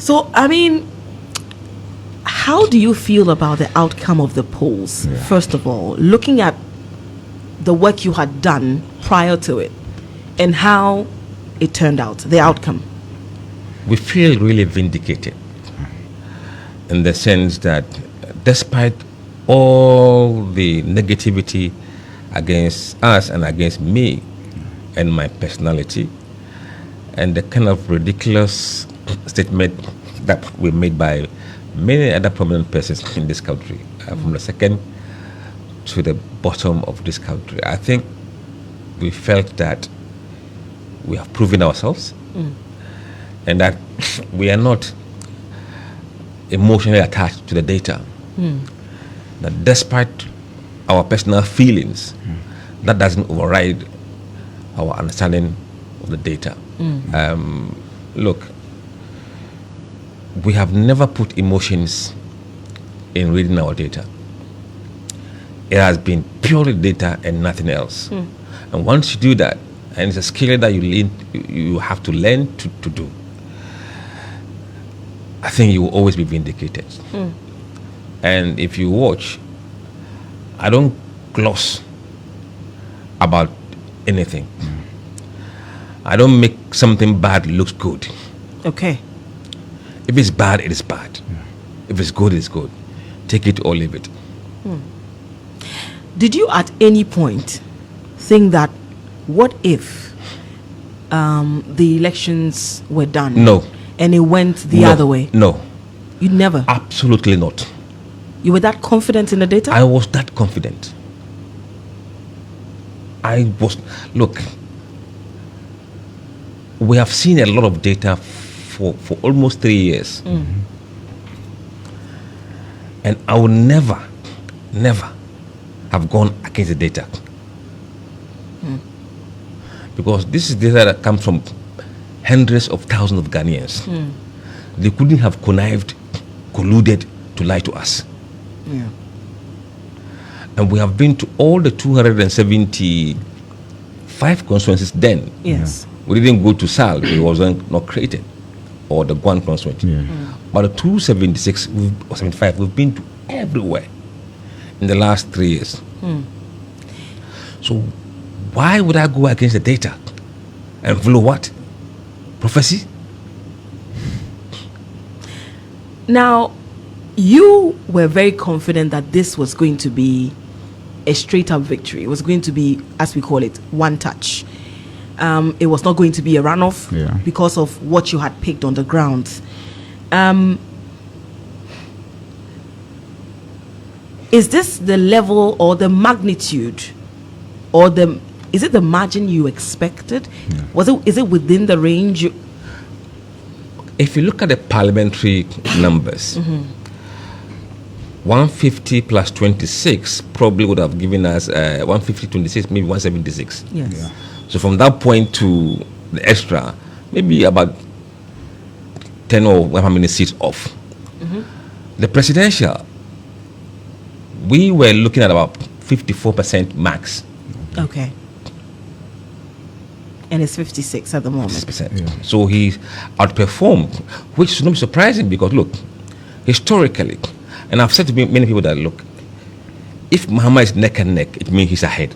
So, I mean, how do you feel about the outcome of the polls? Yeah. First of all, looking at the work you had done prior to it and how it turned out, the outcome. We feel really vindicated in the sense that despite all the negativity against us and against me and my personality and the kind of ridiculous statement that were made by many other prominent persons in this country, from the second to the bottom of this country, I think we felt that we have proven ourselves and that we are not emotionally attached to the data. That despite our personal feelings, that doesn't override our understanding of the data. Look, we have never put emotions in reading our data. It has been purely data and nothing else. And once you do that, and it's a skill that you have to learn to do, I think you will always be vindicated. And if you watch, I don't gloss about anything. I don't make something bad look good. Okay. If it's bad, it is bad. If it's good, it's good. Take it or leave it. Did you at any point think that what if the elections were done? No. And it went the No. other way? No. You never? Absolutely not. You were that confident in the data? I was that confident. Look, we have seen a lot of data for almost 3 years. And I will never have gone against the data. Because this is data that comes from hundreds of thousands of Ghanaians. They couldn't have connived, colluded to lie to us. Yeah. And we have been to all the 275 constituencies then. Yes. We didn't go to SAL, it was not created, or the Guan constituency. But the 276 or 75, we've been to everywhere in the last 3 years. So why would I go against the data and follow what? Prophecy? Now, you were very confident that this was going to be a straight up victory. It was going to be, as we call it, one touch. It was not going to be a runoff because of what you had picked on the ground. Is this the level or the magnitude or is it the margin you expected? Is it within the range? If you look at the parliamentary numbers, 150 plus 26 probably would have given us 150, 26, maybe 176. Yes. So from that point to the extra, maybe about 10 or how many seats off. The presidential, we were looking at about 54% max. Okay. And it's 56 at the moment. 6%. So he outperformed, which should not be surprising because look, historically, and I've said to many people that look, if Muhammad is neck and neck, it means he's ahead.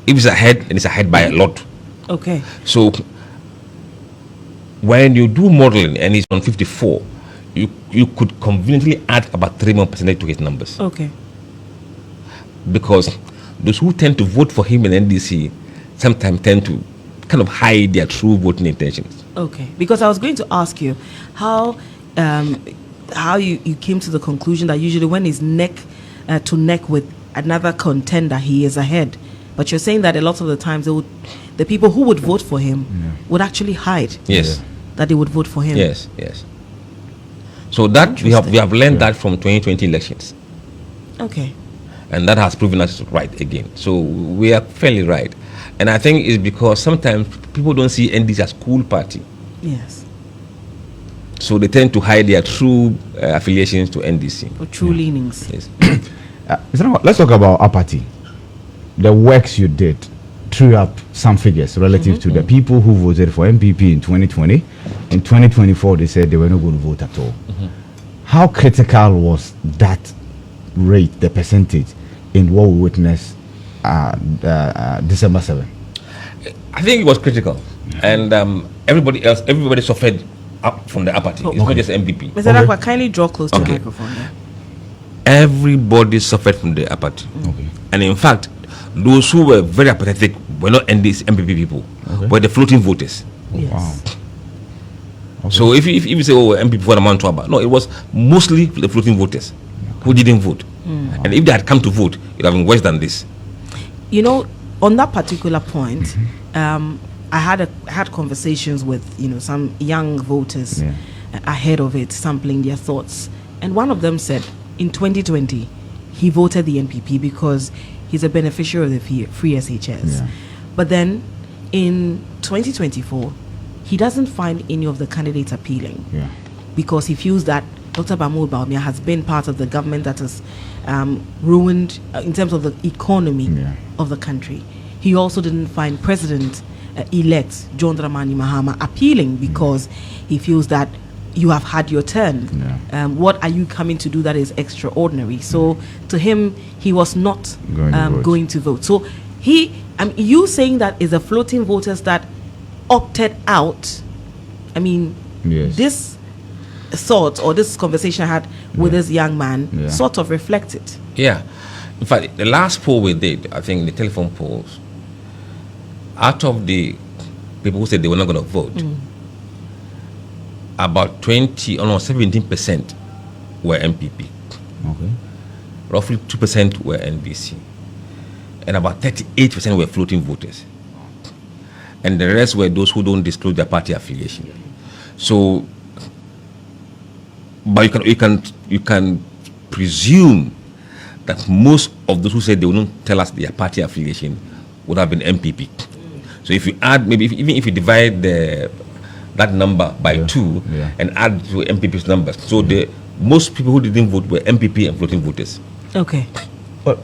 If he's ahead, then he's ahead by a lot. Okay. So when you do modeling and he's on 54, you could conveniently add about 3 more percentage to his numbers. Okay. Because those who tend to vote for him in NDC sometimes tend to kind of hide their true voting intentions. Okay. Because I was going to ask you how you came to the conclusion that usually when he's neck to neck with another contender, he is ahead. But you're saying that a lot of the times the people who would vote for him would actually hide. Yes. That they would vote for him. Yes. So that we have learned that from 2020 elections. Okay. And that has proven us right again. So we are fairly right. And I think it's because sometimes people don't see NDC as cool party. Yes. So they tend to hide their true affiliations to NDC. Or true leanings. Yes. Let's talk about apathy. The works you did threw up some figures relative to the people who voted for MPP in 2020. In 2024, they said they were not going to vote at all. How critical was that rate, the percentage, in what we witnessed December 7? I think it was critical, and everybody suffered up from the apathy. It's not just MPP. Mr. Dankwah, kindly draw close to the microphone. Yeah. Everybody suffered from the apathy, and in fact, those who were very apathetic were not NDC MPP people, but the floating voters. Yes. Wow. So if you say, oh, MPP for the Mantuaba, no, it was mostly the floating voters who didn't vote, and if they had come to vote, it would have been worse than this. You know, on that particular point, I had conversations with some young voters ahead of it, sampling their thoughts, and one of them said in 2020 he voted the NPP because he's a beneficiary of the free SHS, but then in 2024 he doesn't find any of the candidates appealing because he feels that Dr. Mahmoud Bawumia has been part of the government that has ruined in terms of the economy of the country. He also didn't find President-elect John Dramani Mahama appealing because he feels that you have had your turn. What are you coming to do that is extraordinary? So to him, he was not going to vote. So you saying that is the floating voters that opted out. I mean, this thought or this conversation I had with this young man sort of reflected. Yeah. In fact, the last poll we did, I think the telephone polls, out of the people who said they were not going to vote, about 17% were MPP. Roughly 2% were NDC. And about 38% were floating voters. And the rest were those who don't disclose their party affiliation. So, but you can presume that most of those who said they wouldn't tell us their party affiliation would have been MPP. So if you add, even if you divide that number by 2 and add to MPP's numbers, so the most people who didn't vote were MPP and floating voters. Okay. But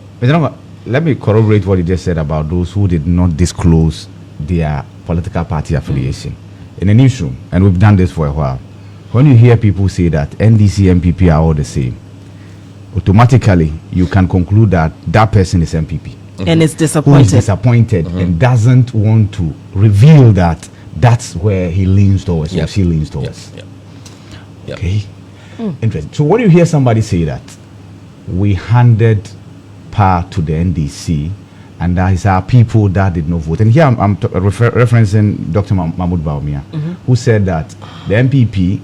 let me corroborate what you just said about those who did not disclose their political party affiliation. In a newsroom, and we've done this for a while, when you hear people say that NDC and MPP are all the same, automatically you can conclude that that person is MPP. And is disappointed. Who is disappointed and doesn't want to reveal that that's where he leans towards or she leans towards. Okay. Interesting. So when you hear somebody say that we handed power to the NDC and that is our people that did not vote, and here I'm referencing Dr. Mahmoud Bawumia, who said that the MPP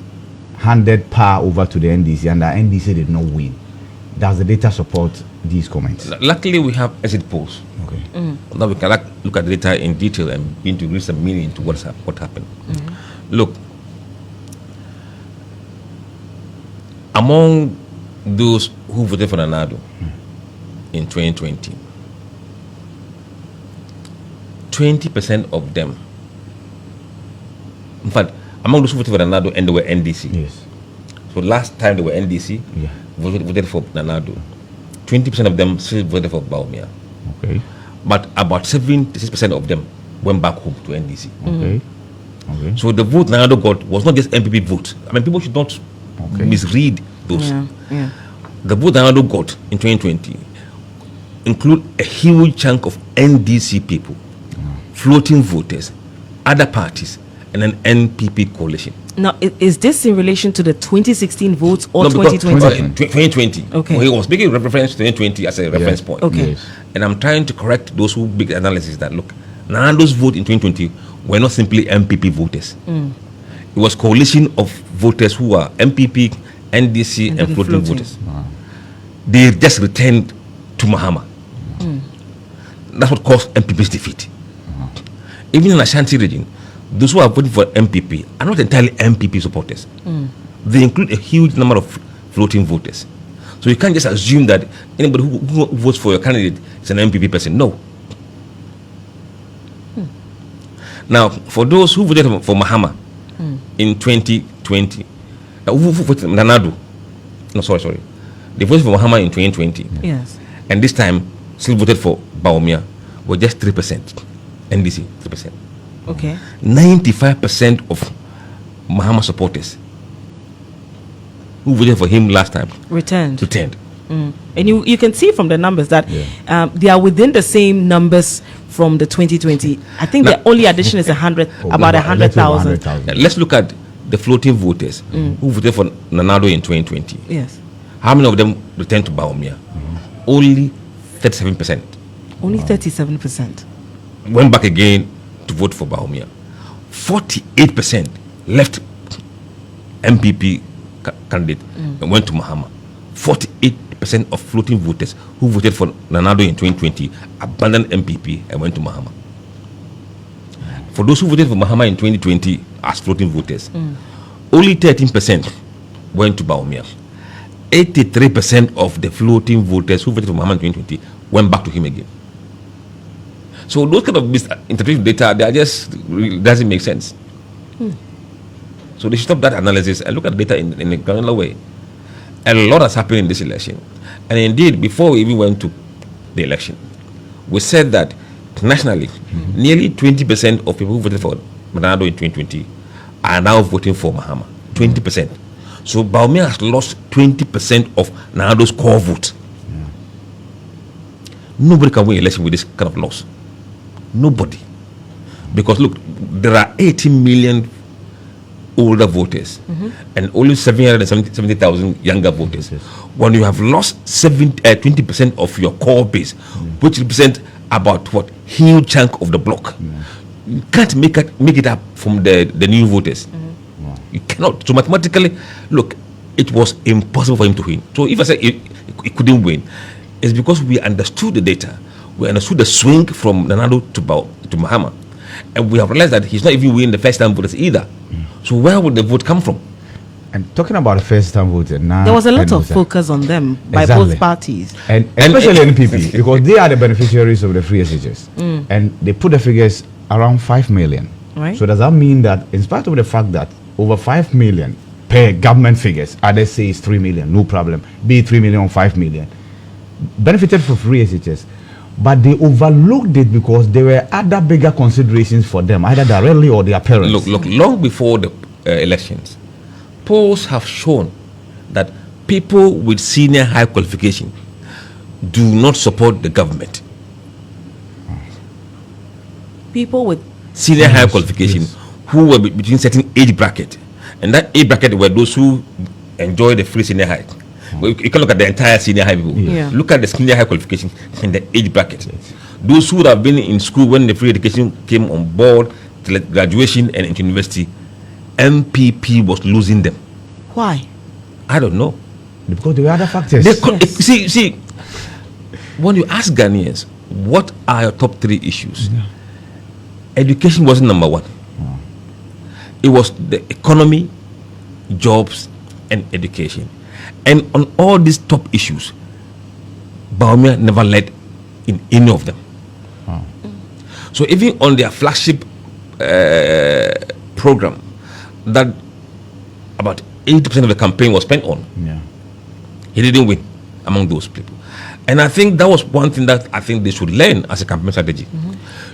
handed power over to the NDC and the NDC did not win. Does the data support these comments? Luckily, we have exit polls. Okay. Now we can look at the data in detail and begin to read some meaning into what happened. Look, among those who voted for Nanado in 2020, 20% of them, in fact, among those who voted for Nanado and they were NDC. Yes. So last time they were NDC, voted for Nanado. 20% of them still voted for Bawumia. Okay. But about 76% of them went back home to NDC. Okay. Okay. So the vote Nanado got was not just MPP vote. I mean, people should not misread those. The vote Nanado got in 2020 include a huge chunk of NDC people, floating voters, other parties, and an NPP coalition. Now, is this in relation to the 2016 votes or 2020? 2020. Okay. Well, he was making reference to 2020 as a reference point. Okay. Yes. And I'm trying to correct those who make the analysis that, look, Nanado's vote in 2020 were not simply MPP voters. It was coalition of voters who are MPP, NDC, and floating voters. They just returned to Mahama. That's what caused MPP's defeat. Even in Ashanti region, those who are voting for MPP are not entirely MPP supporters. They include a huge number of floating voters. So you can't just assume that anybody who votes for your candidate is an MPP person. No. Now, for those who voted for Mahama in 2020, who voted for Nanado, no, sorry. They voted for Mahama in 2020. Yes. And this time, still voted for Bawumia, were just 3%. NDC 3%. Okay. 95% of Mahama supporters who voted for him last time Returned. Mm. And you can see from the numbers that they are within the same numbers from the 2020. I think Now, the only addition is about 100,000. Let's look at the floating voters who voted for Nanado in 2020. Yes. How many of them returned to Bawumia? Only 37%. Only 37%. Went back again to vote for Bawumia. 48% left MPP candidate and went to Mahama. 48% of floating voters who voted for Nanado in 2020 abandoned MPP and went to Mahama. For those who voted for Mahama in 2020 as floating voters, only 13% went to Bawumia. 83% of the floating voters who voted for Mahama in 2020 went back to him again. So those kind of misinterpreted data, they are just doesn't make sense. So they should stop that analysis and look at the data in a granular way. A lot has happened in this election. And indeed, before we even went to the election, we said that nationally, nearly 20% of people who voted for Nanado in 2020 are now voting for Mahama. 20%. So Bawumia has lost 20% of Nanado's core vote. Nobody can win election with this kind of loss. Nobody. Because look, there are 18 million older voters and only 770,000 younger voters. When you have lost 20% of your core base, which represent about what huge chunk of the block, you can't make it up from the new voters. You cannot. So mathematically, look, it was impossible for him to win. So if I say he couldn't win, it's because we understood the data. We understood the swing from Nanado to Mahama, and we have realized that he's not even winning the first time voters either. So where would the vote come from? And talking about the first time voters, now there was a lot of focus on them by both parties, and especially NPP, because they are the beneficiaries of the free SHS, and they put the figures around 5 million. Right. So does that mean that, in spite of the fact that over 5 million per government figures, others say it's 3 million, no problem, be it 3 million or 5 million, benefited from free SHS, but they overlooked it because there were other bigger considerations for them, either directly or their parents. Look, long before the elections, polls have shown that people with senior high qualification do not support the government. People with senior high qualification who were between certain age bracket, and that age bracket were those who enjoy the free senior high. You can look at the entire senior high people. Look at the senior high qualification and the age bracket. Those who would have been in school when the free education came on board, to graduation and into university, MPP was losing them. Why? I don't know. Because there were other factors. See, when you ask Ghanaians, what are your top 3 issues? Education wasn't number 1. It was the economy, jobs, and education. And on all these top issues, Bawumia never led in any of them. So even on their flagship program, that about 80% of the campaign was spent on, he didn't win among those people. And I think that was one thing that I think they should learn as a campaign strategy.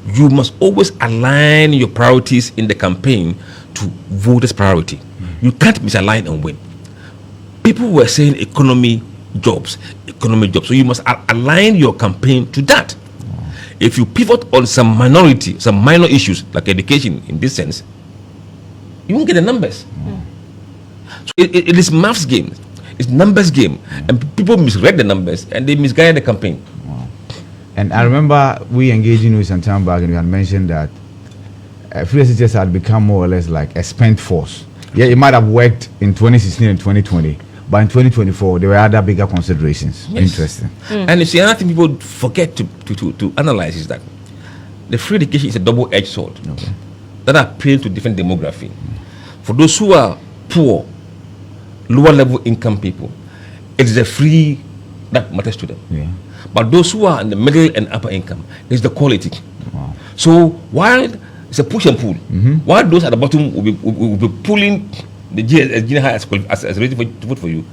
You must always align your priorities in the campaign to voters' priority. You can't misalign and win. People were saying economy, jobs. So you must align your campaign to that. If you pivot on some minor issues like education in this sense, you won't get the numbers. So it is maths game. It's numbers game. And people misread the numbers and they misguided the campaign. And I remember we engaging with some time back and we had mentioned that free SHS had become more or less like a spent force. Yeah, it might have worked in 2016 and 2020, but in 2024 there were other bigger considerations. Interesting. And you see, another thing people forget to analyze is that the free education is a double-edged sword that appeals to different demography. For those who are poor, lower level income people, it is the free that matters to them. But those who are in the middle and upper income, it's the quality. So while it's a push and pull, while those at the bottom will be pulling the junior high as ready to vote for you,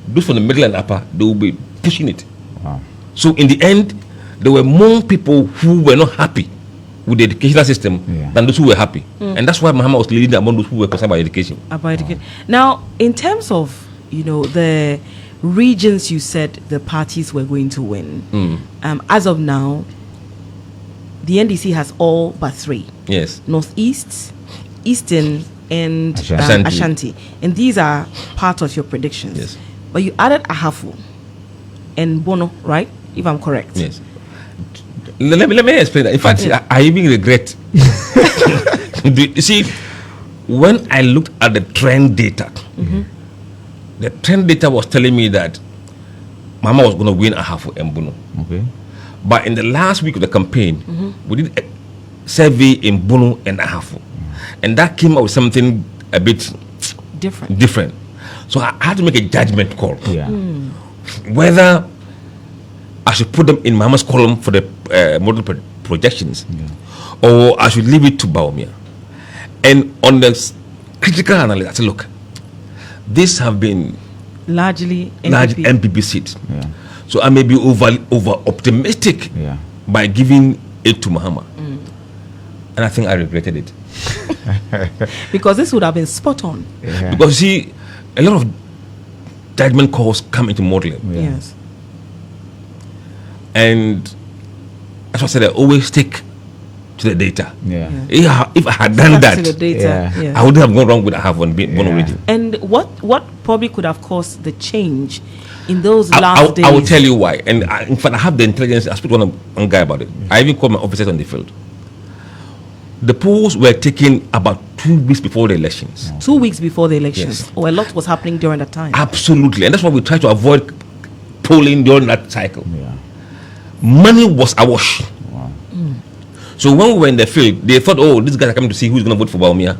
those from the middle and upper, they will be pushing it. So in the end, there were more people who were not happy with the educational system than those who were happy. And that's why Mahama was leading among those who were concerned about education. Now, in terms of, the regions you said the parties were going to win, as of now, the NDC has all but 3. Yes. Northeast, Eastern, and Ashanti. And these are part of your predictions. Yes. But you added Ahafo and Bono, right? If I'm correct. Yes. Let me explain that. In fact, I even regret. You see, when I looked at the trend data, the trend data was telling me that Mama was going to win Ahafo and Bono. Okay. But in the last week of the campaign, we did a survey in Bono and Ahafo. And that came out with something a bit different. So I had to make a judgment call. Whether I should put them in Mama's column for the model projections, or I should leave it to Bawumia. And on the critical analysis, I said, look, these have been largely MPP seats. So I may be over optimistic by giving it to Mahama. And I think I regretted it. Because this would have been spot on. Because see, a lot of judgment calls come into modeling. Yes. And that's why I said I always stick to the data. If I had done that, to the data, I wouldn't have gone wrong with Ahafo and Bono already. And what probably could have caused the change in those last days? I will tell you why. And in fact, I have the intelligence. I spoke to one guy about it. I even called my officers on the field. The polls were taken about 2 weeks before the elections. 2 weeks before the elections. Yes. Or a lot was happening during that time. Absolutely. And that's why we try to avoid polling during that cycle. Money was awash. So when we were in the field, they thought, oh, these guys are coming to see who's going to vote for Bawumia.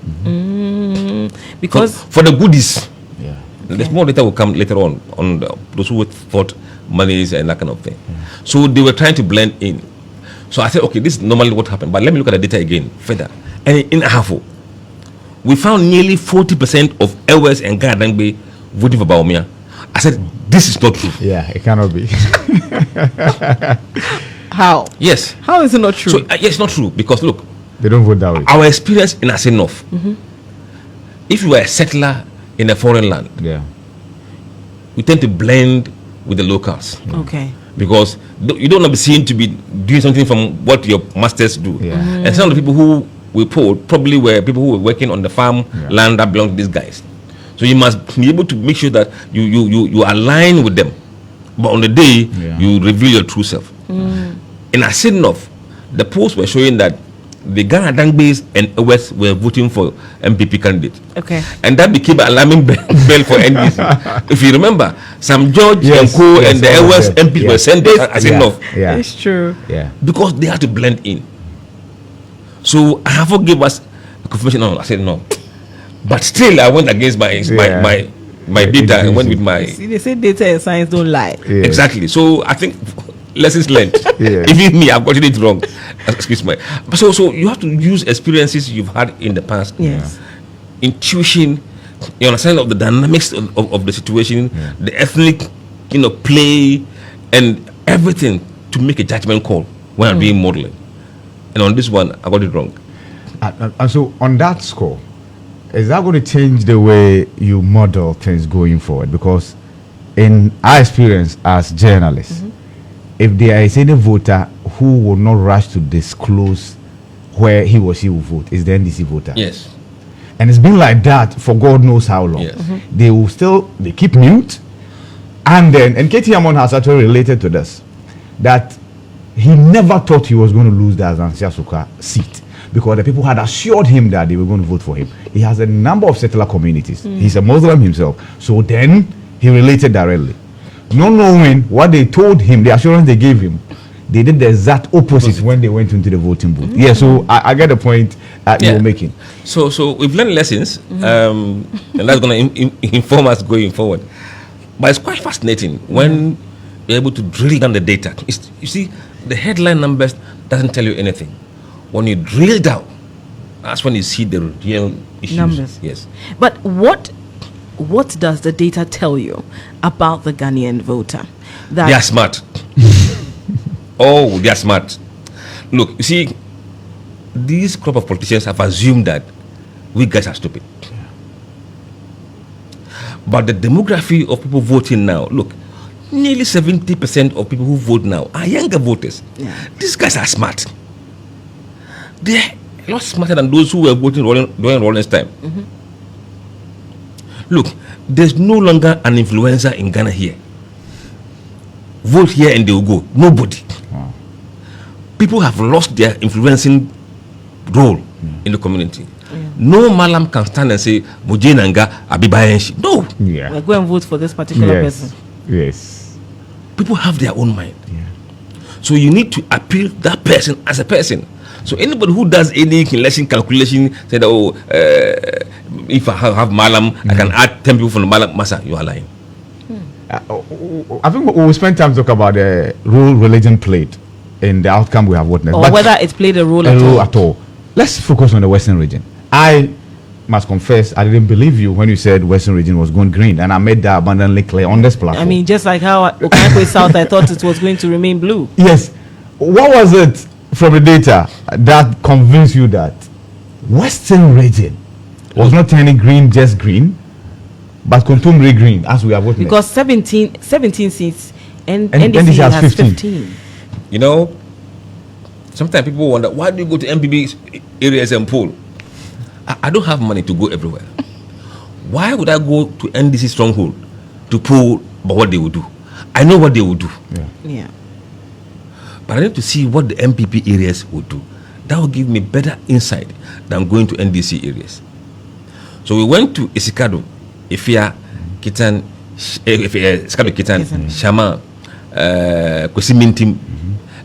Because for the goodies. The small data will come later on those who thought monies and that kind of thing. So they were trying to blend in. So I said, okay, this is normally what happened, but let me look at the data again further. And in Ahafo, we found nearly 40% of Ewes and Gadangbe voting for Bawumia. I said, this is not true. It cannot be. How? Yes. How is it not true? So yes, it's not true because look, they don't vote that way. Our experience in Asenov, if you were a settler in a foreign land, we tend to blend with the locals. Okay. Because you don't want to be seen to be doing something from what your masters do. And some of the people who we polled probably were people who were working on the farm land that belonged to these guys. So you must be able to make sure that you align with them. But on the day, you reveal your true self. In Asenov, the polls were showing that the Ghana Dangbes and West were voting for MPP candidates. Okay. And that became an alarming bell for NDC. If you remember, Sam George and Co. and the West MPs were sent to Asenov. It's true. Because they had to blend in. So Ahafo gave us confirmation. I said no. But still, I went against my data and went with my... See, they say data and science don't lie. Exactly. So I think lessons learned. Even me, I've gotten it wrong. Excuse me. So you have to use experiences you've had in the past. Intuition, you understand of the dynamics of the situation, the ethnic, play, and everything to make a judgment call when I'm doing modeling. And on this one, I got it wrong. And so on that score, is that going to change the way you model things going forward? Because in our experience as journalists, if there is any voter who will not rush to disclose where he or she will vote, is the NDC voter. Yes. And it's been like that for God knows how long. They keep mute. And KT Amon has actually related to this, that he never thought he was going to lose the Azansi Asuka seat, because the people had assured him that they were going to vote for him. He has a number of settler communities. He's a Muslim himself. So then he related directly. Not knowing what they told him, the assurance they gave him, they did the exact opposite when they went into the voting booth. So I get the point you're making. So we've learned lessons, and that's going to inform us going forward. But it's quite fascinating when you're able to drill down the data. You see, the headline numbers doesn't tell you anything. When you drill down, that's when you see the real issues. Numbers. Yes. But what does the data tell you about the Ghanaian voter? That They are smart. They are smart. Look, you see, these crop of politicians have assumed that we guys are stupid. But the demography of people voting now, look, nearly 70% of people who vote now are younger voters. These guys are smart. They're a lot smarter than those who were voting during Rawlings' time. Look, there's no longer an influencer in Ghana here. Vote here and they will go. Nobody. People have lost their influencing role in the community. No malam can stand and say Mujenanga Abibayenshi. No. We'll go and vote for this particular person. Yes. People have their own mind. So you need to appeal that person as a person. So anybody who does any election calculation, say that, oh, if I have malam, I can add 10 people from the malam massa, you are lying. I think we'll spend time to talk about the role religion played in the outcome we have witnessed. Or whether it played a role at all. Let's focus on the Western region. I must confess, I didn't believe you when you said Western region was going green, and I made that abundantly clear on this platform. I mean, just like how Okanakwesi South, I thought it was going to remain blue. Yes. What was it from the data that convinced you that Western region was not turning green, just green, but contumely green, as we have witnessed? Because 17 seats, and NDC has 15. You know, sometimes people wonder, why do you go to MPB areas and poll? I don't have money to go everywhere. Why would I go to NDC stronghold to poll about what they will do? I know what they will do. Yeah. But I need to see what the MPP areas will do. That will give me better insight than going to NDC areas. So we went to Isikado, Ifia, Kitan, Isikado, Kitan, Shama, Kwesi Mintim,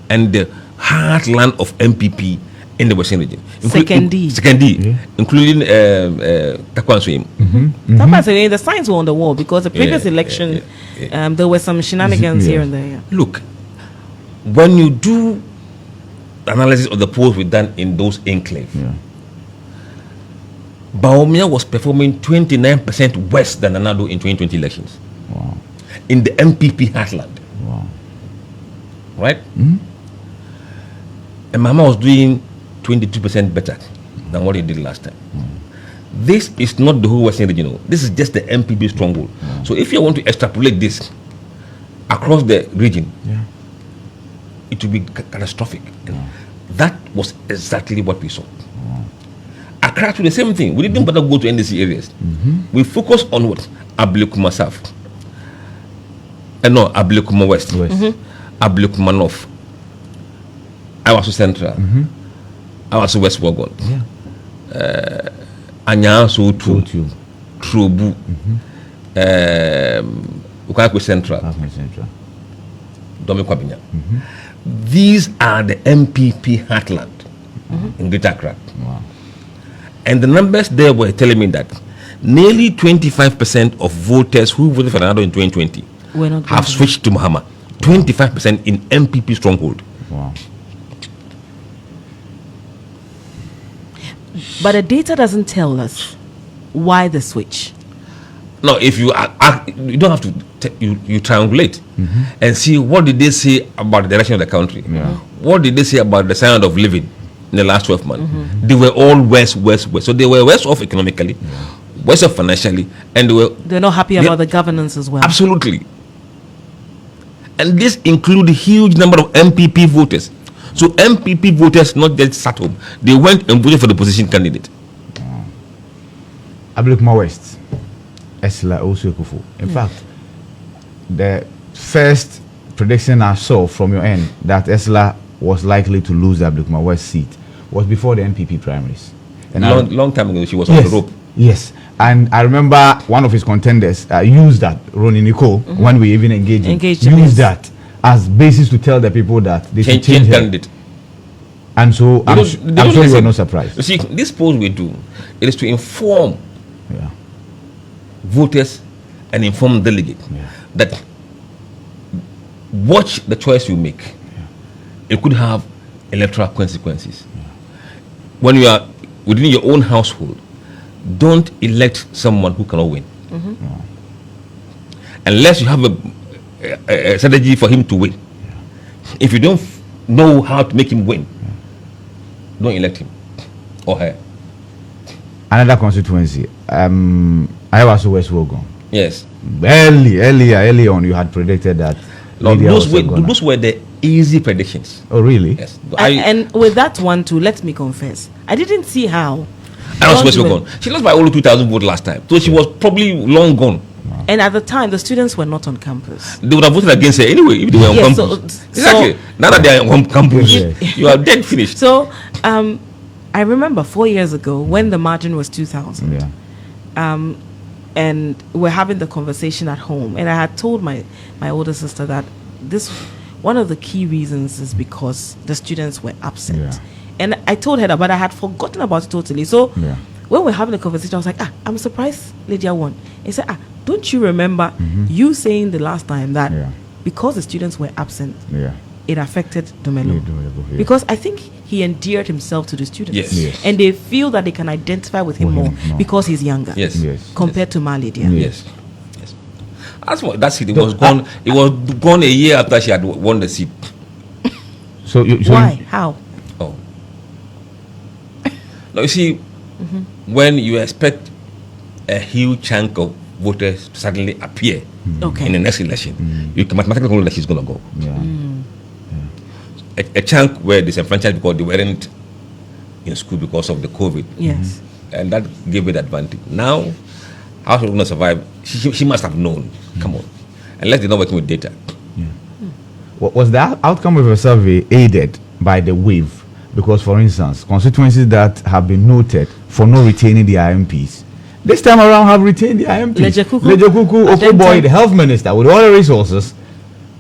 and the heartland of MPP in the Western region. Second D, including Dankwah. The signs were on the wall because the previous election, there were some shenanigans here and there. Look, when you do analysis of the polls we've done in those enclaves, Baumia was performing 29% worse than Nanado in 2020 elections. Wow. In the MPP heartland. Wow. Right? And Mama was doing 22% better than what he did last time. This is not the whole Western region. This is just the MPP stronghold. So if you want to extrapolate this across the region, it will be catastrophic. That was exactly what we saw. Accra to the same thing. We didn't bother go to NDC areas. We focused on what? Ablekuma South. No, Ablekuma West. Ablekuma North. Awaso Central. Awaso West Wagon. Anyanso to Trobu. Okanakwesi Central. Domekwabinya. These are the MPP heartland in Greater Accra. And the numbers there were telling me that nearly 25% of voters who voted for Nanado in 2020 have switched to Mahama. 25% in MPP stronghold. Wow. But the data doesn't tell us why the switch. No, if you you don't have to you triangulate and see what did they say about the direction of the country. What did they say about the standard of living in the last 12 months? They were all worse. So they were worse off economically, worse off financially, and they're not happy about the governance as well. Absolutely. And this includes a huge number of MPP voters. So MPP voters not just sat home; they went and voted for the opposition candidate. Ablekuma West, Esla also Kufu. In fact, the first prediction I saw from your end that Esla was likely to lose the Ablekuma West seat was before the NPP primaries. And long time ago, she was on the rope. Yes, and I remember one of his contenders used that, Ronnie Nicole, when we even engaged used that as basis to tell the people that they should change candidate. And so I'm sure you were not surprised. You see, this polls we do, it is to inform voters and inform delegates that watch the choice you make. It could have electoral consequences. When you are within your own household, don't elect someone who cannot win. Unless you have a strategy for him to win. If you don't know how to make him win, don't elect him or her. Another constituency. I was West Wogon. Yes. Early on, you had predicted that. No, those were the easy predictions. Oh, really? Yes. And with that one too, let me confess, I didn't see how. I was West Wogon. She lost by only 2,000 votes last time, so she was probably long gone. And at the time, the students were not on campus. They would have voted against her anyway if they were on campus. Exactly. Now that they are on campus, you are dead finished. So, I remember 4 years ago when the margin was 2,000. Yeah. And we're having the conversation at home, and I had told my older sister that this one of the key reasons is because the students were absent. Yeah. And I told her that, but I had forgotten about it totally. So when we're having a conversation, I was like, I'm surprised Lydia won. He said, don't you remember you saying the last time that because the students were absent, it affected Domelo? Because I think he endeared himself to the students. Yes. And they feel that they can identify with him more because he's younger compared to Lydia. Yes. That's it. It was gone. It was gone a year after she had won the seat. So why? How? Oh. Now you see, when you expect a huge chunk of voters to suddenly appear in the next election, you can mathematically know that she's going to go. A chunk were disenfranchised because they weren't in school because of the COVID. Yes. And that gave it advantage. Now, how she's going to survive? She must have known. Come on. Unless they're not working with data. Was the outcome of a survey aided by the wave? Because, for instance, constituencies that have been noted for not retaining their MPs, this time around have retained their MPs. Lejekuku Okoboy, the health minister, with all the resources,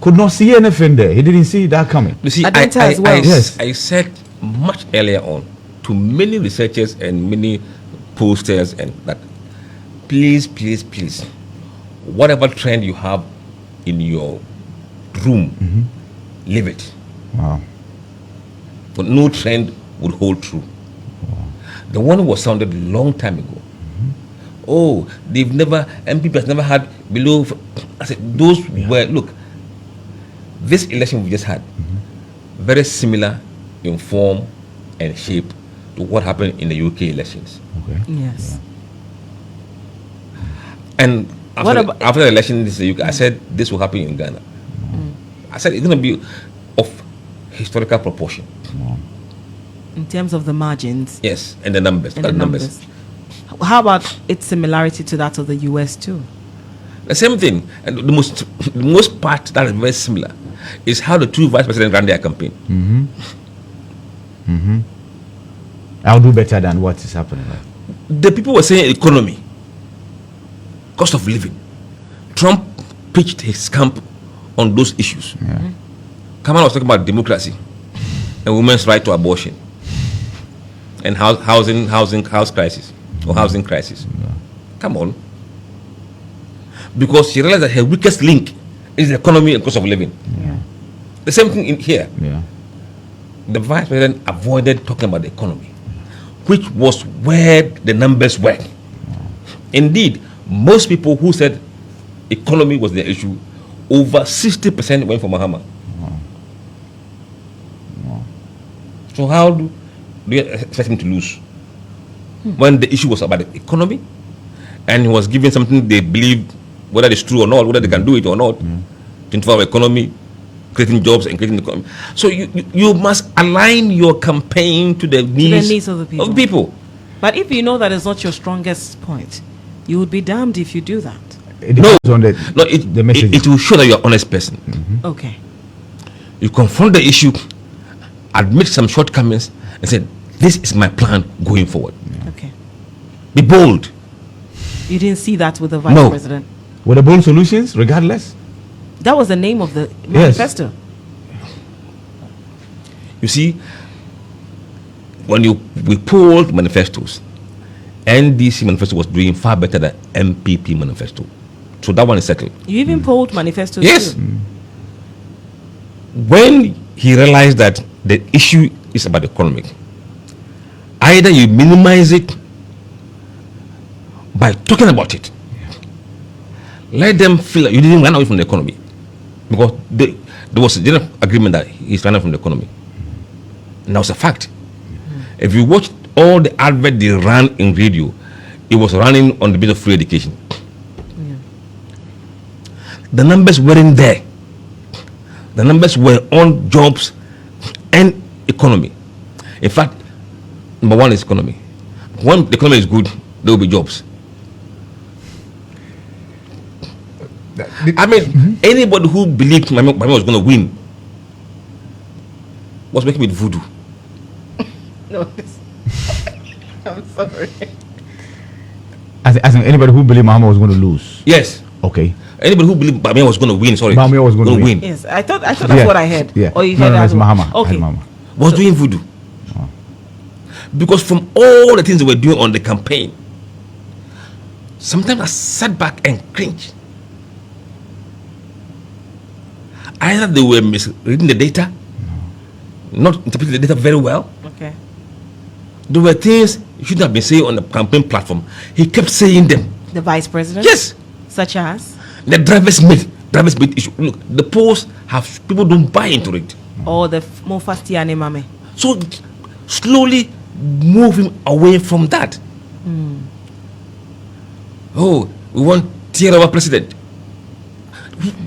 could not see anything there. He didn't see that coming. You see, I said much earlier on to many researchers and many posters and that, please, whatever trend you have in your room, leave it. Wow. But no trend would hold true. Wow. The one was sounded a long time ago. Oh, MPP has never had below. I said, those were, look, this election we just had, very similar in form and shape to what happened in the UK elections. Okay. Yes. And after the election in the UK, I said this will happen in Ghana. I said it's going to be of historical proportion. In terms of the margins. Yes, and the numbers. And the numbers. How about its similarity to that of the US too? The same thing. And the most part that is very similar is how the two vice presidents ran their campaign. I'll do better than what is happening. The people were saying economy, cost of living. Trump pitched his camp on those issues. Kamala was talking about democracy and women's right to abortion and house crisis or housing crisis. Come on. Because she realized that her weakest link is the economy and cost of living. The same thing in here. The vice president avoided talking about the economy, which was where the numbers were. Indeed, most people who said economy was the issue, over 60% went for Mahama. So how do you expect him to lose? When the issue was about the economy, and he was given something they believed, whether it's true or not, whether they can do it or not, 24-hour economy, creating jobs and creating the economy. So you must align your campaign to the needs of the people. But if you know that is not your strongest point, you would be damned if you do that. It will show that you're an honest person. Okay. You confront the issue, admit some shortcomings, and say, this is my plan going forward. Okay. Be bold. You didn't see that with the vice president? Were the bold solutions, regardless? That was the name of the manifesto. You see, when we polled manifestos, NDC manifesto was doing far better than MPP manifesto. So that one is settled. You even polled manifestos yes. too? When he realized that the issue is about the economic, either you minimize it by talking about it. Let them feel that you didn't run away from the economy. Because there was a general agreement that he's running from the economy. And that was a fact. If you watch all the advert they ran in radio, it was running on the bit of free education. Yeah. The numbers weren't there. The numbers were on jobs and economy. In fact, number one is economy. When the economy is good, there will be jobs. I mean, anybody who believed my mom was going to win was making me voodoo. No, I'm sorry. As in anybody who believed Mahama was going to lose. Yes. Okay. Anybody who believed Bamia was going to win, sorry. Bamia was going to win. Yes, I thought that's what I heard. Yeah. Or you no, heard it's Mahama. Okay. Mahama. Was doing voodoo. Oh. Because from all the things they were doing on the campaign, sometimes I sat back and cringed. Either they were misreading the data, not interpreting the data very well. Okay. There were things you shouldn't have been saying on the campaign platform. He kept saying them. The vice president? Yes. Such as? The driver's mate issue. Look, the polls have, people don't buy into it. Or the more fastiane mame. So slowly move him away from that. Oh, we want tear our president.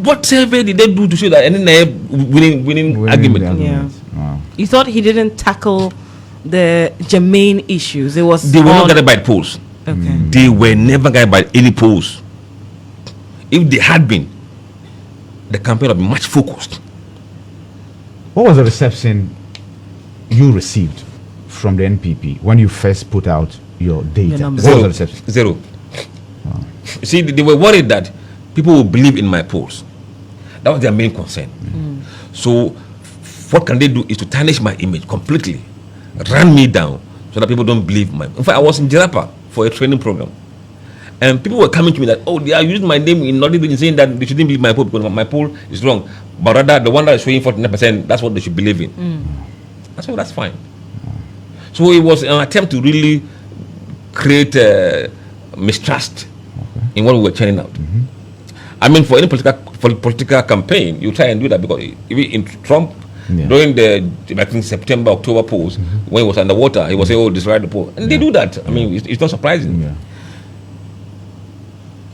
What survey did they do to show that any winning argument? Yeah. Wow. You thought he didn't tackle the germane issues? They were not guided by polls. Okay. They were never guided by any polls. If they had been, the campaign would be much focused. What was the reception you received from the NPP when you first put out your data? What was the reception? Zero. Wow. You see, they were worried that people will believe in my polls. That was their main concern. So what can they do is to tarnish my image completely, run me down so that people don't believe my. In fact, I was in Jarapa for a training program, and people were coming to me that, oh, they are using my name in not even saying that they shouldn't believe my poll because my poll is wrong, but rather the one that is showing 49%, that's what they should believe in. I said, well, that's fine. So it was an attempt to really create mistrust in what we were churning out. I mean, for any political campaign, you try and do that because even in Trump, during the I think September, October polls, when he was underwater, he was saying, "Oh, destroy the poll," and they do that. I mean, it's not surprising. Yeah.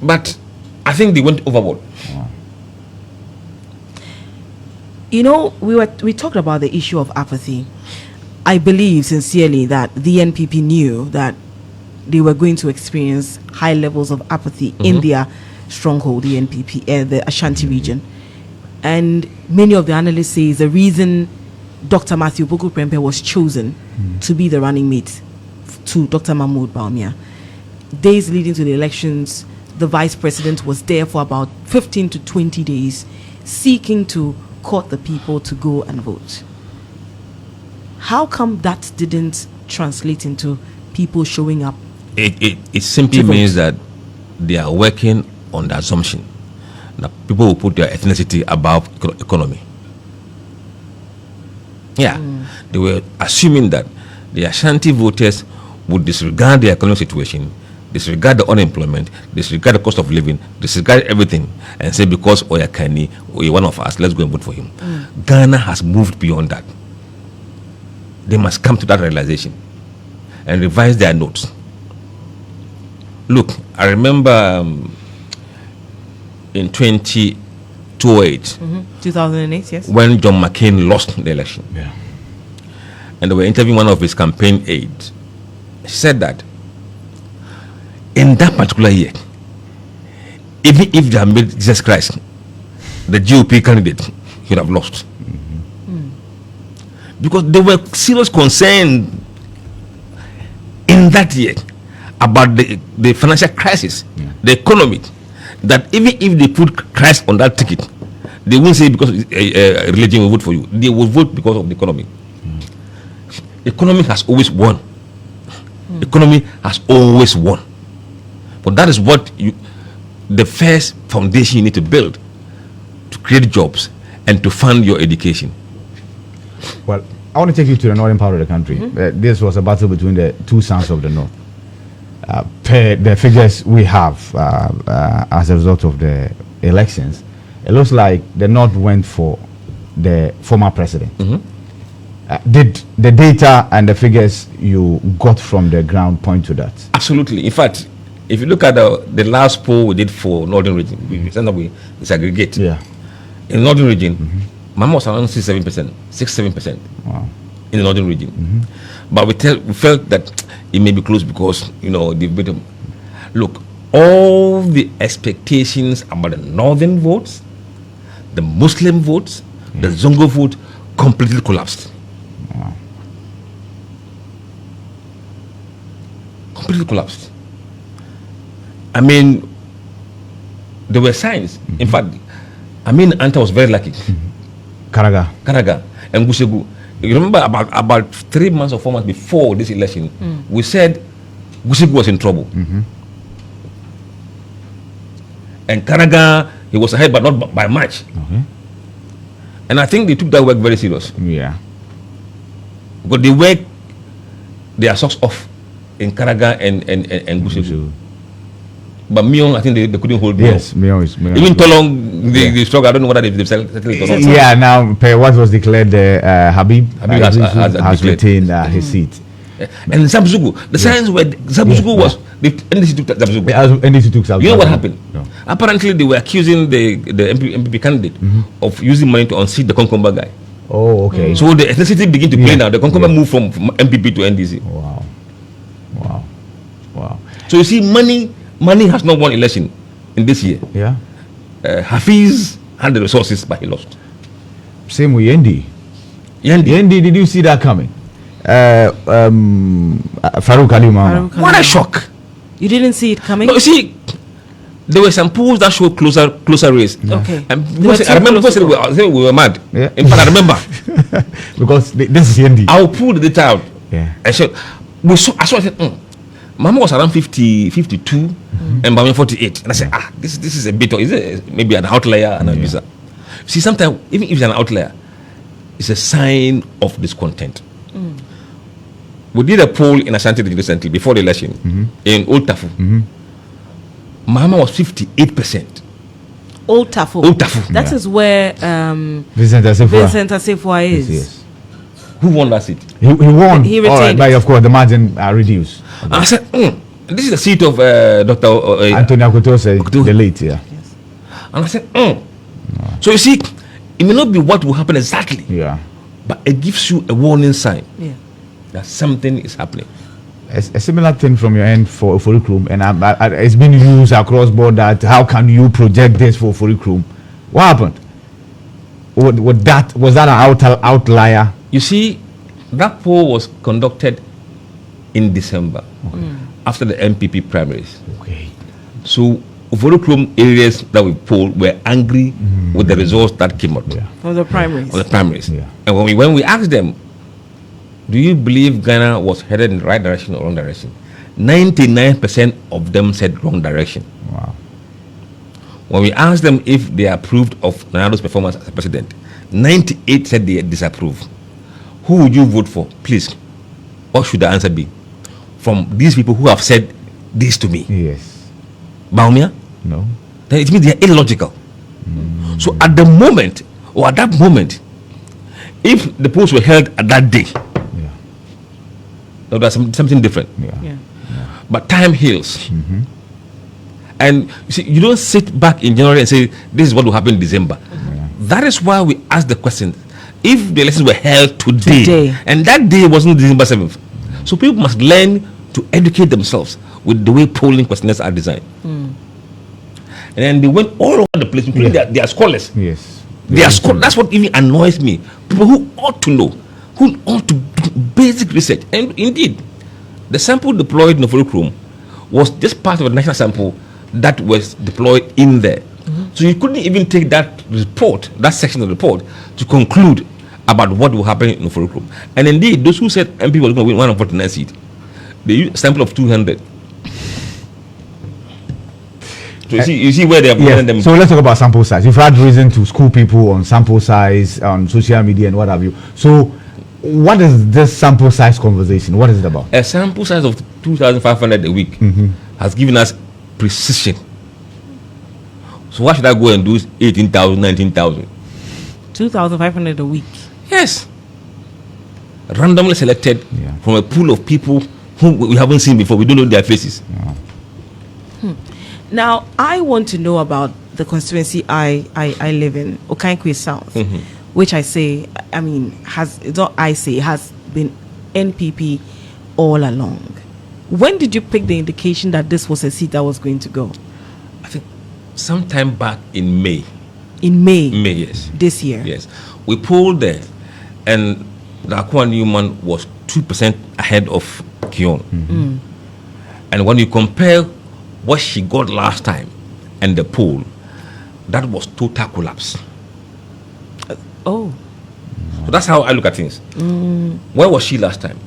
But I think they went overboard. Wow. You know, we talked about the issue of apathy. I believe sincerely that the NPP knew that they were going to experience high levels of apathy in their stronghold, the NPP, the Ashanti region. And many of the analysts say the reason Dr. Matthew Boku Prempeh was chosen to be the running mate to Dr. Mahmoud Bawumia. Days leading to the elections, the vice president was there for about 15 to 20 days seeking to court the people to go and vote. How come that didn't translate into people showing up? It simply means that they are working on the assumption that people will put their ethnicity above economy. Yeah, they were assuming that the Ashanti voters would disregard the economic situation, disregard the unemployment, disregard the cost of living, disregard everything, and say because Oyakani, or one of us, let's go and vote for him. Ghana has moved beyond that. They must come to that realization and revise their notes. Look, I remember in 2008, 2008, yes, when John McCain lost the election, and they were interviewing one of his campaign aides. She said that in that particular year, even if they had made Jesus Christ the GOP candidate, he would have lost. Because there were serious concern in that year about the financial crisis, the economy, that even if they put Christ on that ticket, they won't say because religion will vote for you. They will vote because of the economy. Economy has always won. Economy has always won. But that is what the first foundation you need to build to create jobs and to fund your education. Well, I want to take you to the northern part of the country. This was a battle between the two sons of the north. Per the figures we have as a result of the elections, it looks like the north went for the former president. Did the data and the figures you got from the ground point to that? Absolutely. In fact, if you look at the last poll we did for Northern Region, we disaggregate. Yeah. In the Northern Region, Mama was around 6-7%. Wow. In the Northern Region. But we felt that it may be close because, they've been. Look, all the expectations about the Northern votes, the Muslim votes, the Zongo vote completely collapsed. Wow. Completely collapsed. I mean, there were signs. In fact, Anta was very lucky. Karaga and Gusegu. You remember about 3 months or 4 months before this election, we said Gusegu was in trouble. And Karaga, he was ahead, but not by much. And I think they took that work very serious. Yeah. Because they worked their socks off in Karaga and Gusegu. But Mion, I think they couldn't hold. Yes, Mion is. Even Tolong, they struggled. I don't know whether they've settled Tolong. Yeah, now what was declared, Habib has retained his seat. And Zabzugu, the signs were Zabzugu was the NDC took Zabzugu. NDC took Zabzugu. You know what happened? No. Apparently, they were accusing the MPP candidate of using money to unseat the Konkomba guy. Oh, okay. So the ethnicity began to play now. The Konkomba moved from MPP to NDC. Wow. So you see, money has not won election in this year. Yeah. Hafiz had the resources, but he lost. Same with Yendi. Yendi, did you see that coming? Farouk Ali Mama. What a shock! You didn't see it coming? No, you see, there were some polls that showed closer race. Okay. And I remember people said we were mad. Yeah. In fact, I remember. Because this is Yendi. I'll pull the data out. Yeah. I said, I said, Mama was around 52 and Mama 48. And I said, this is a bit, is it maybe an outlier and a visa. See, sometimes, even if it's an outlier, it's a sign of discontent. We did a poll in Ashanti recently before the election in Old Tafu. Mama was 58%. Old Tafu. That is where Vincent Asefua is. Yes. Who won that seat? He won. He retained. All right, but of course the margin reduced. And I said, this is the seat of Dr. Anthony Akutose, the late, yeah. Yes. And I said, So you see, it may not be what will happen exactly. Yeah. But it gives you a warning sign. Yeah. That something is happening. A similar thing from your end for Forikrum, and it's been used across board that how can you project this for Forikrum? What happened? Was that an outlier? You see, that poll was conducted in December after the MPP primaries. Okay. So Forikrum areas that we polled were angry with the results that came out From the primaries. Yeah. And when we asked them, do you believe Ghana was headed in the right direction or wrong direction? 99% of them said wrong direction. Wow. When we asked them if they approved of Nanado's performance as president, 98 said they disapprove. Who would you vote for? Please. What should the answer be? From these people who have said this to me. Yes. Baumia? No. Then it means they are illogical. So at that moment, if the polls were held at that day, there was something different. Yeah. But time heals. And you see, you don't sit back in January and say, this is what will happen in December. That is why we ask the question, if the elections were held today, and that day wasn't December 7th, so people must learn to educate themselves with the way polling questionnaires are designed. And then they went all over the place, including they are scholars. Yes. They are scholars. That's what even annoys me. People who ought to know, who ought to do basic research. And indeed, the sample deployed in the Forikrum was just part of a national sample that was deployed in there. So you couldn't even take that report, that section of the report, to conclude about what will happen in the Forikrum. And indeed, those who said MP was going to win 149 seats, they used a sample of 200. So you see where they are putting them. So let's talk about sample size. You've had reason to school people on sample size on social media and what have you. So what is this sample size conversation? What is it about? A sample size of 2,500 a week has given us precision. So why should I go and do 18,000, 19,000? 2,500 a week. Yes. randomly selected from a pool of people whom we haven't seen before. We don't know their faces. Now, I want to know about the constituency I live in, Okankwe South, which has been NPP all along. When did you pick the indication that this was a seat that was going to go? I think sometime back in May. In May? May, yes. This year? Yes. We polled there, and Dankwah Newman was 2% ahead of Kion. And when you compare what she got last time and the poll, that was total collapse. So that's how I look at things. Where was she last time?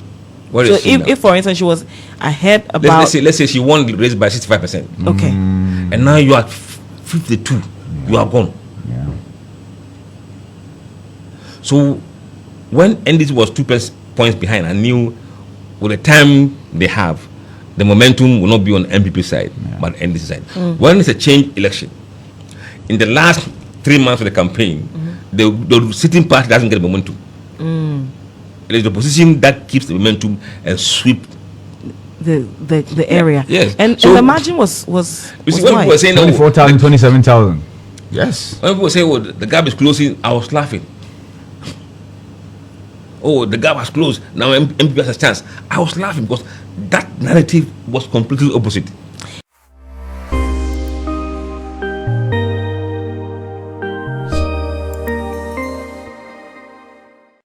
Where is she now? If, for instance, she was ahead about... Let's say she won the race by 65%. Okay. And now you are at 52. You are gone. So when NDC was 2 points behind, I knew with the time they have, the momentum will not be on MPP side, but NDC side. When it's a change election, in the last 3 months of the campaign, the sitting party doesn't get momentum. It is the opposition that keeps the momentum and sweep the area. Yes. And So- the margin was You see, when people were saying, 24,000, 27,000. Yes. when people say, "Oh, the gap is closing," I was laughing. Oh, the gap has closed. Now MPP has a chance. I was laughing because that narrative was completely opposite.